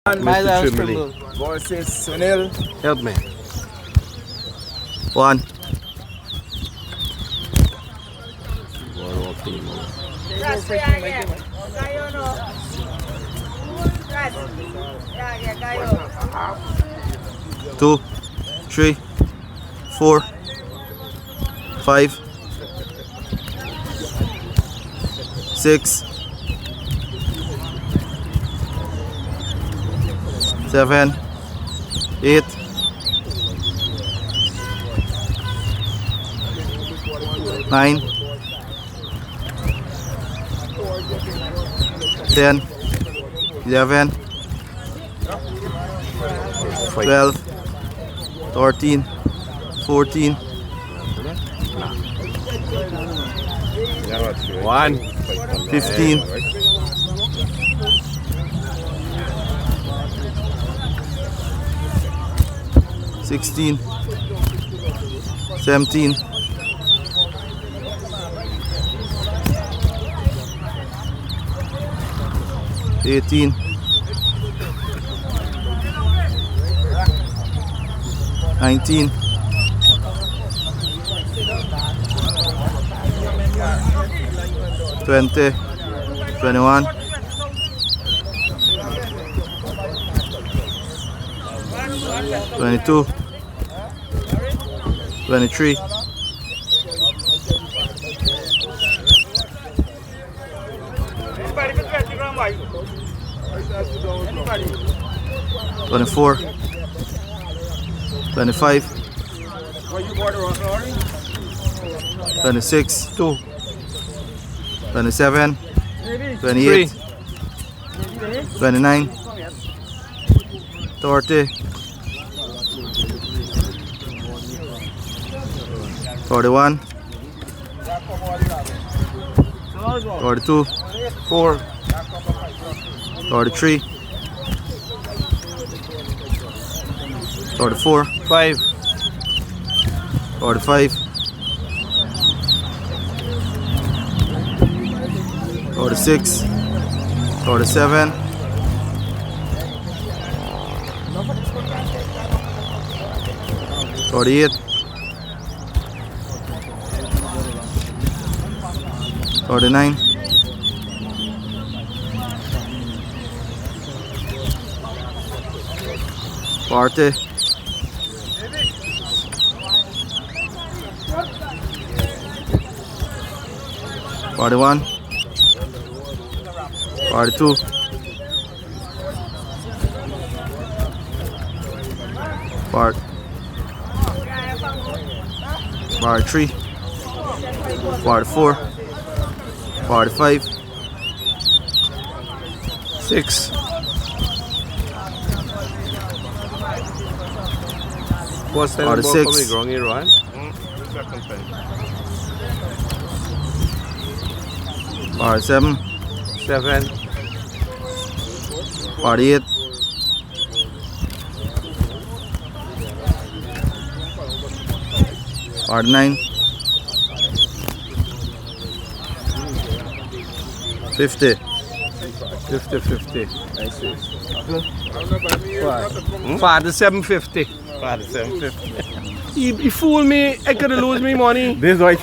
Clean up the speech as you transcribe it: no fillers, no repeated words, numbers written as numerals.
Mr. Trimley versus Sunil. help me. 1. Two, 3, 4, 5, 6, 7, 8, 9, 10, 11, 12, 13, 14, 1, 15, 16, 17, 18, 19, 20, 21, 22, 23, 24, 25, 26, 2, 27, 28, 29, 30, 41, 42, 4, 43, 44, 5, 45, 46, 47, 48, 49, 40, 41, 42, 43, 44, 45, 6, 46, 46, wrong here, Rohan. 47, 7, 48, 49, 50, 50, 50. Father 750. Father 750. He fooled me. I could have lose me money. This is why